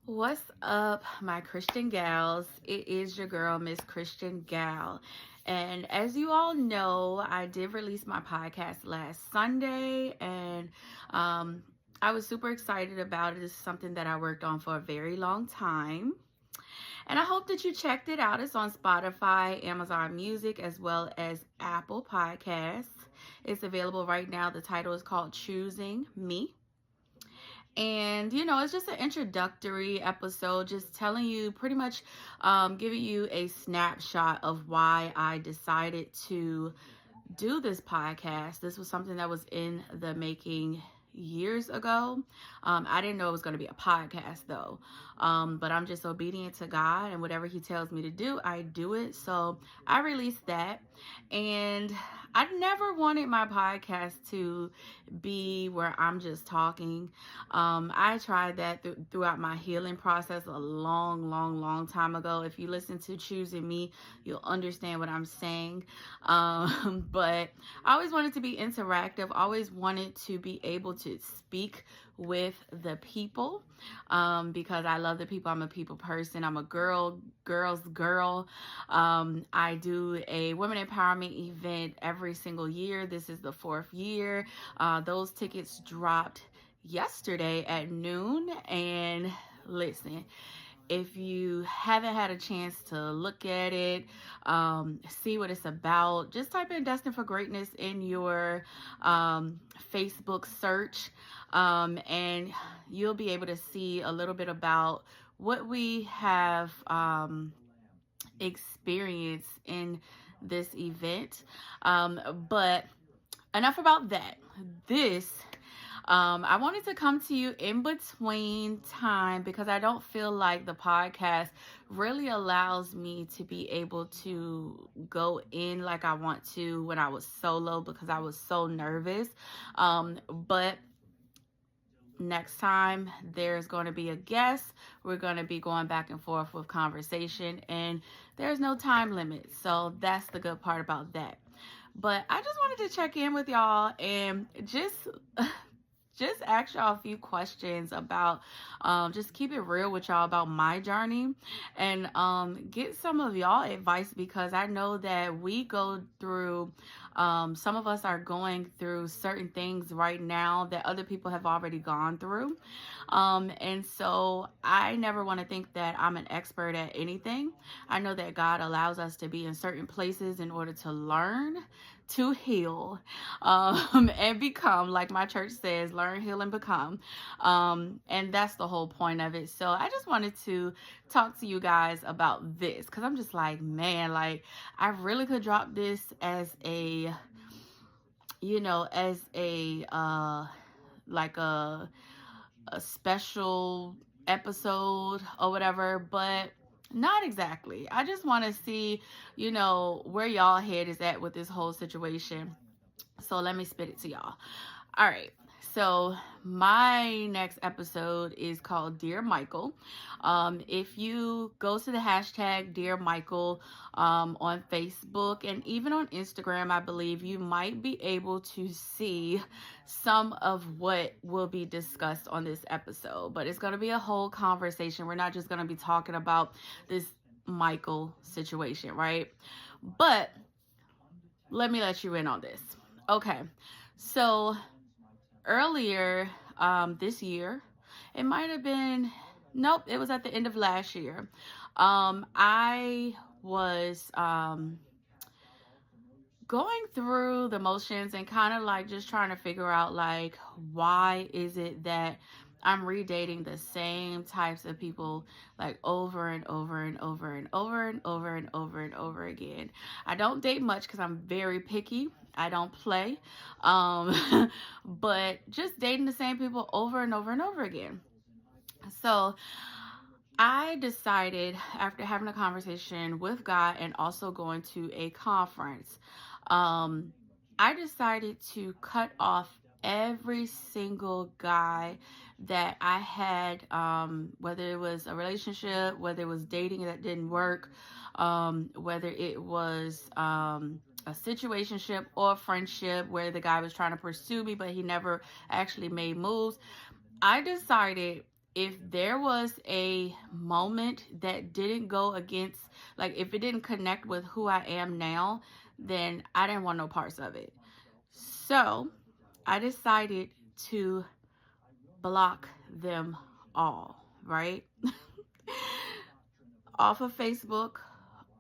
What's up, my Christian gals? It is your girl, Mz.ChristianGal. And as you all know, I did release my podcast last Sunday, and I was super excited about it. It's something that I worked on for a very long time. And I hope that you checked it out. It's on Spotify, Amazon Music, as well as Apple Podcasts. It's available right now. The title is called Choosing Me. And, it's just an introductory episode, just telling you pretty much, giving you a snapshot of why I decided to do this podcast. This was something that was in the making years ago. I didn't know it was going to be a podcast though. But I'm just obedient to God, and whatever He tells me to do, I do it. So I released that, and I never wanted my podcast to be where I'm just talking. I tried that throughout my healing process a long time ago. If you listen to Choosing Me, you'll understand what I'm saying. But I always wanted to be interactive, always wanted to be able to speak with the people, because I love the people. I'm a people person. I'm a girl's girl. I do a women empowerment event every single year. This is the 4th year. Those tickets dropped yesterday at noon, and listen, if you haven't had a chance to look at it, see what it's about, just type in Destined for Greatness in your Facebook search, and you'll be able to see a little bit about what we have experienced in this event. But enough about that. I wanted to come to you in between time, because I don't feel like the podcast really allows me to be able to go in like I want to when I was solo, because I was so nervous. But next time there's going to be a guest, we're going to be going back and forth with conversation, and there's no time limit. So that's the good part about that. But I just wanted to check in with y'all and just ask y'all a few questions about, just keep it real with y'all about my journey, and get some of y'all advice, because I know that we go through, some of us are going through certain things right now that other people have already gone through. And so I never want to think that I'm an expert at anything. I know that God allows us to be in certain places in order to learn, to heal, and become, like my church says, learn, heal, and become. And that's the whole point of it. So I just wanted to talk to you guys about this, because I'm just like, man, like I really could drop this as a, like a special episode or whatever, but not exactly. I just want to see, where y'all head is at with this whole situation. So let me spit it to y'all. All right. So my next episode is called Dear Michael. If you go to the hashtag Dear Michael on Facebook and even on Instagram, I believe you might be able to see some of what will be discussed on this episode. But it's going to be a whole conversation. We're not just going to be talking about this Michael situation, right? But let me let you in on this. Okay. So earlier this year, it might have been, nope, it was at the end of last year. I was going through the motions and kind of like just trying to figure out, like, why is it that I'm redating the same types of people, like over and over and over and over and over and over and over again. I don't date much because I'm very picky. I don't play. But just dating the same people over and over and over again. So I decided, after having a conversation with God and also going to a conference, I decided to cut off every single guy that I had, whether it was a relationship, whether it was dating that didn't work, whether it was a situationship or friendship where the guy was trying to pursue me, but he never actually made moves. I decided if there was a moment that didn't go against, like if it didn't connect with who I am now, then I didn't want no parts of it. So I decided to block them all, right? Off of Facebook,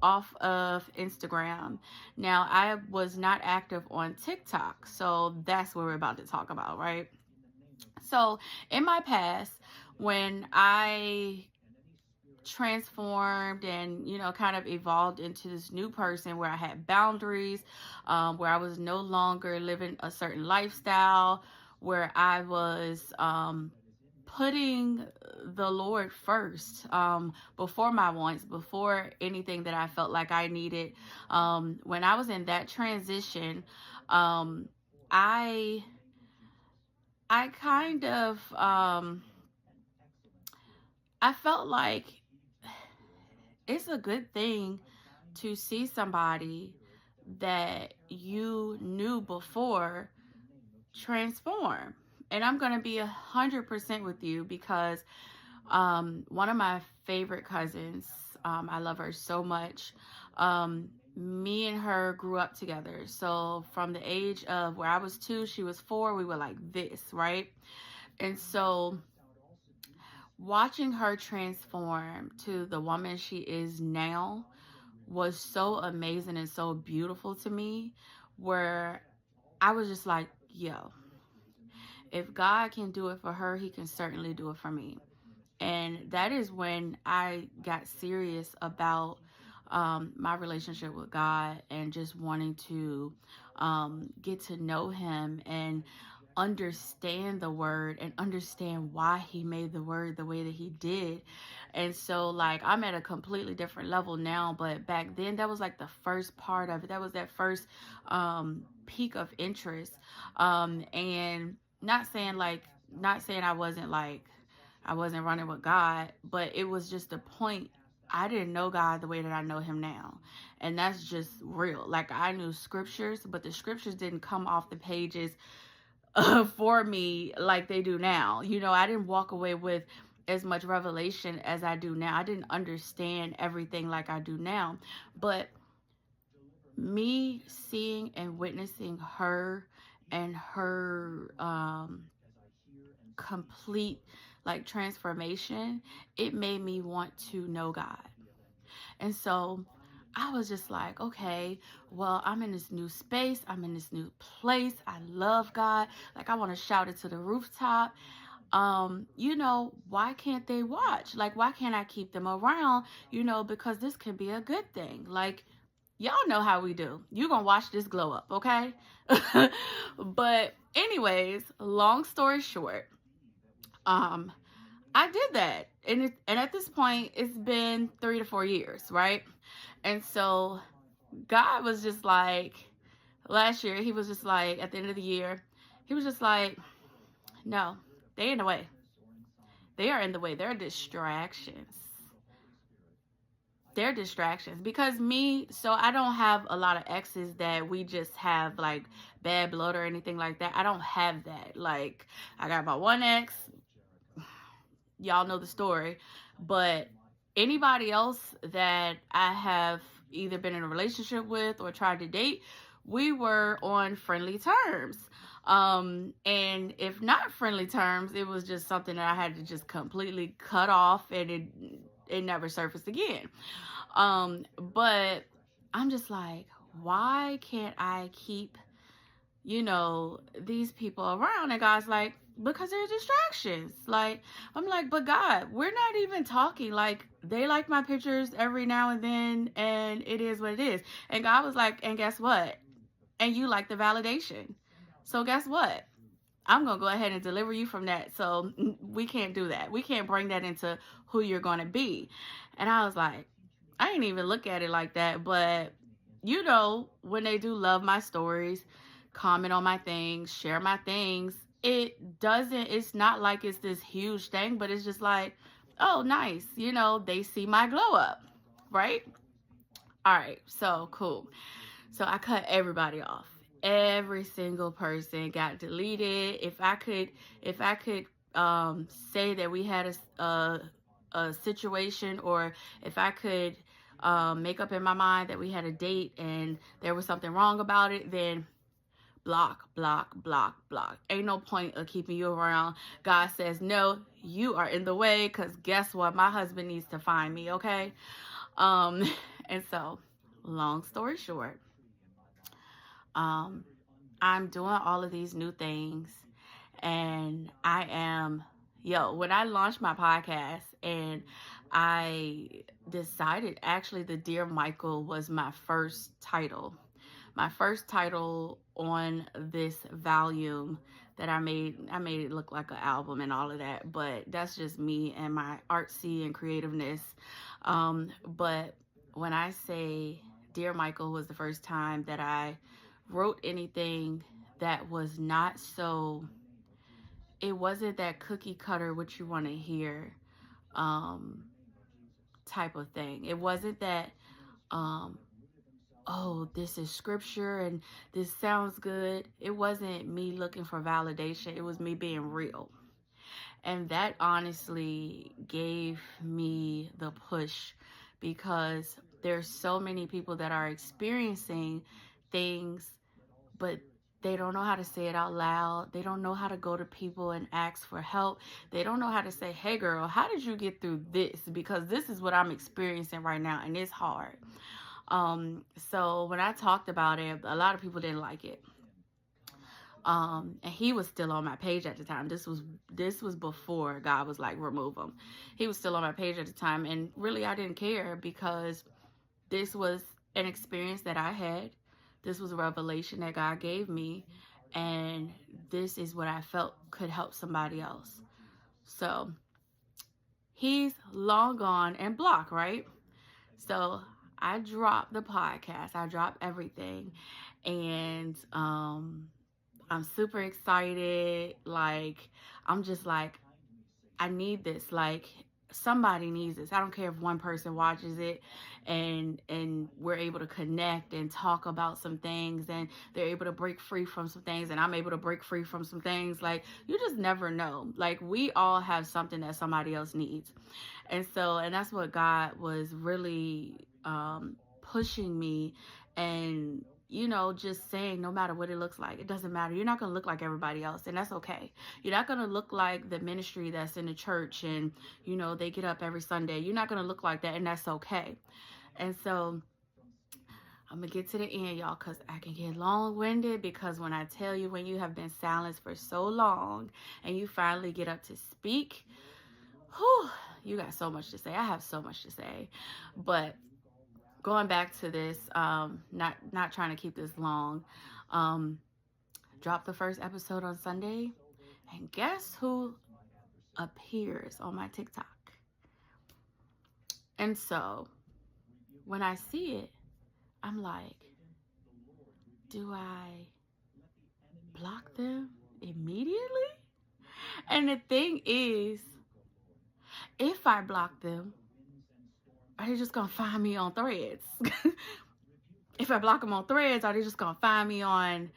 off of Instagram. Now, I was not active on TikTok, so that's what we're about to talk about, right? So, in my past, when I transformed and kind of evolved into this new person where I had boundaries, where I was no longer living a certain lifestyle, where I was putting the Lord first, before my wants, before anything that I felt like I needed. When I was in that transition, I I kind of I felt like it's a good thing to see somebody that you knew before transform. And I'm going to be 100% with you because one of my favorite cousins, I love her so much. Me and her grew up together. So from the age of where I was 2, she was 4, we were like this, right? And so watching her transform to the woman she is now was so amazing and so beautiful to me, where I was just like, yo, if God can do it for her, he can certainly do it for me. And that is when I got serious about my relationship with God and just wanting to get to know him and understand the word and understand why he made the word the way that he did. And so like I'm at a completely different level now, but back then that was like the first part of it. That was that first peak of interest. And not saying I wasn't running with God, but it was just the point. I didn't know God the way that I know him now. And that's just real. Like I knew scriptures, but the scriptures didn't come off the pages for me like they do now. I didn't walk away with as much revelation as I do now. I didn't understand everything like I do now. But me seeing and witnessing her and her complete like transformation, it made me want to know God. And so I was just like, okay, well, I'm in this new space. I'm in this new place. I love God. Like I want to shout it to the rooftop. Why can't they watch? Like, why can't I keep them around? Because this can be a good thing. Like, y'all know how we do. You're going to watch this glow up, okay? But anyways, long story short, I did that. And at this point, it's been 3 to 4 years, right? And so God was just like, last year, he was just like, at the end of the year, he was just like, no, they in the way. They are in the way. They're distractions. They're distractions. Because so I don't have a lot of exes that we just have like bad blood or anything like that. I don't have that. Like, I got my one ex. Y'all know the story. But anybody else that I have either been in a relationship with or tried to date, we were on friendly terms. And if not friendly terms, it was just something that I had to just completely cut off, and it never surfaced again. But I'm just like, why can't I keep, these people around? And God's like, because they're distractions. Like, I'm like, but God, we're not even talking. Like, they like my pictures every now and then, and it is what it is. And God was like, and guess what? And you like the validation. So guess what? I'm going to go ahead and deliver you from that. So we can't do that. We can't bring that into who you're going to be. And I was like, I didn't even look at it like that. But, when they do love my stories, comment on my things, share my things, it's not like it's this huge thing, but it's just like, oh, nice. They see my glow up, right? All right. So cool. So I cut everybody off. Every single person got deleted. If I could say that we had a situation, or if I could make up in my mind that we had a date and there was something wrong about it, then block, block, block, block. Ain't no point of keeping you around. God says, no, you are in the way, because guess what? My husband needs to find me, okay? Um, and so, long story short, I'm doing all of these new things, and when I launched my podcast and I decided, actually, the Dear Michael was my first title. My first title on this volume that I made it look like an album and all of that, but that's just me and my artsy and creativeness. But when I say Dear Michael was the first time that I wrote anything that was not so, it wasn't that cookie cutter, what you want to hear um, type of thing. It wasn't that, oh, this is scripture and this sounds good. It wasn't me looking for validation. It was me being real. And that honestly gave me the push, because there's so many people that are experiencing things, but they don't know how to say it out loud. They don't know how to go to people and ask for help. They don't know how to say, hey girl, how did you get through this? Because this is what I'm experiencing right now, and it's hard. So when I talked about it, a lot of people didn't like it. And he was still on my page at the time. This was before God was like, remove him. He was still on my page at the time, and really I didn't care, because this was an experience that I had. This was a revelation that God gave me, and this is what I felt could help somebody else. So he's long gone and blocked, right? So I dropped the podcast. I dropped everything. And I'm super excited. Like, I'm just like, I need this. Like, somebody needs this. I don't care if one person watches it and we're able to connect and talk about some things, and they're able to break free from some things, and I'm able to break free from some things. Like, you just never know. Like, we all have something that somebody else needs. And that's what God was really pushing me, and just saying, no matter what it looks like, it doesn't matter. You're not going to look like everybody else, and that's okay. You're not going to look like the ministry that's in the church and, they get up every Sunday. You're not going to look like that, and that's okay. And so I'm going to get to the end, y'all, because I can get long-winded, because when I tell you, when you have been silenced for so long and you finally get up to speak, whew, you got so much to say. I have so much to say. But going back to this, not trying to keep this long, dropped the first episode on Sunday, and guess who appears on my TikTok? And so when I see it, I'm like, do I block them immediately? And the thing is, if I block them, are they just gonna find me on Threads? If I block them on Threads, are they just gonna find me on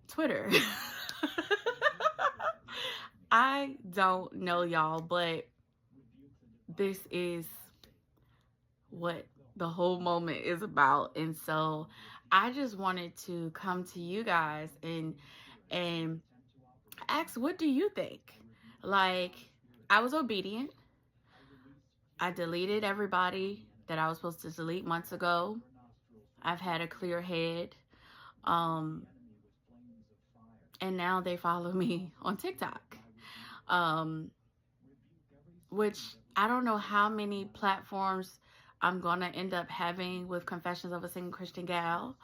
Twitter? I don't know, y'all, but this is what the whole moment is about. And so I just wanted to come to you guys and ask, what do you think? Like, I was obedient. I deleted everybody that I was supposed to delete months ago. I've had a clear head. And now they follow me on TikTok. Which I don't know how many platforms I'm going to end up having with Confessions of a Single Christian Gal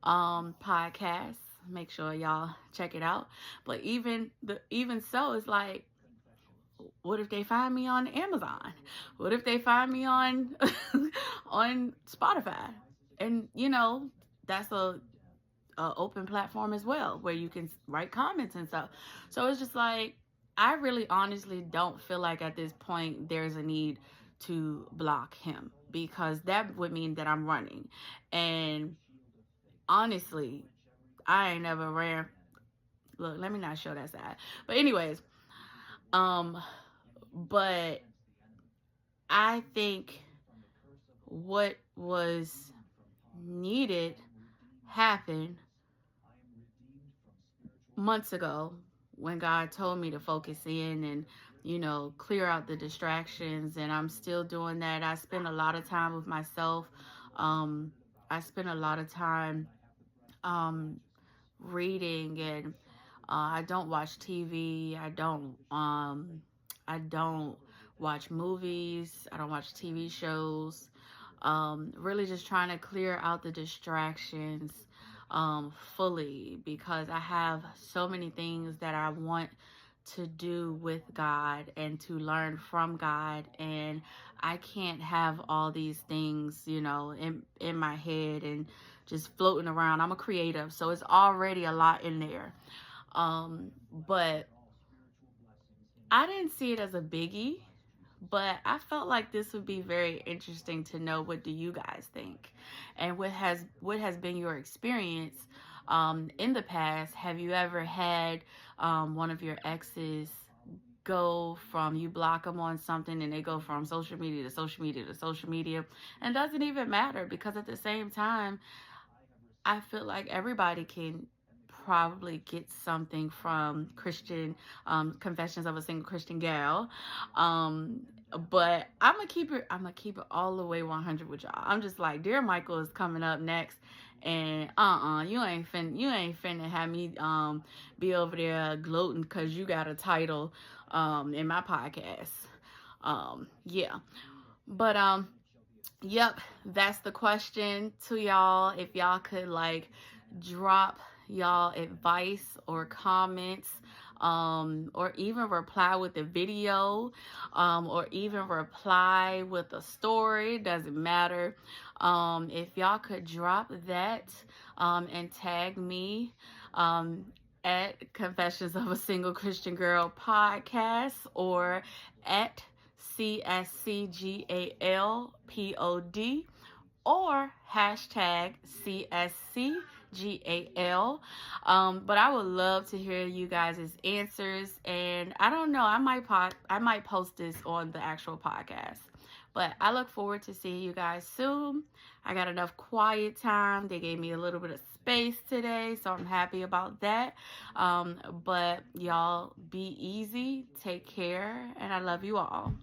podcast. Make sure y'all check it out. But even so, it's like, what if they find me on Amazon? What if they find me on on Spotify? And that's a open platform as well, where you can write comments and stuff. So it's just like, I really honestly don't feel like at this point there's a need to block him, because that would mean that I'm running. And honestly, I ain't never ran. Look, let me not show that side. But anyways, Um, but I think what was needed happened months ago when God told me to focus in and, clear out the distractions. And I'm still doing that. I spend a lot of time with myself. I spend a lot of time um, reading, and I don't watch TV. I don't watch movies. I don't watch TV shows. Really just trying to clear out the distractions fully, because I have so many things that I want to do with God and to learn from God, and I can't have all these things, in my head and just floating around. I'm a creative, so it's already a lot in there. But I didn't see it as a biggie, but I felt like this would be very interesting to know, what do you guys think, and what has been your experience in the past. Have you ever had one of your exes go from, you block them on something and they go from social media to social media to social media, and it doesn't even matter, because at the same time I feel like everybody can probably get something from Confessions of a Single Christian Gal. Um, but I'm gonna keep it all the way 100 with y'all. I'm just like, Dear Michael is coming up next, and you ain't finna have me be over there gloating because you got a title in my podcast. Yeah, but yep, that's the question to y'all. If y'all could like drop y'all advice or comments, or even reply with a video, or even reply with a story, doesn't matter. If y'all could drop that and tag me at Confessions of a Single Christian Girl podcast, or at CSCGALPOD, or hashtag CSCGAL. But I would love to hear you guys' answers, and I don't know, I might post this on the actual podcast. But I look forward to seeing you guys soon. I got enough quiet time. They gave me a little bit of space today, so I'm happy about that. But y'all be easy, take care, and I love you all.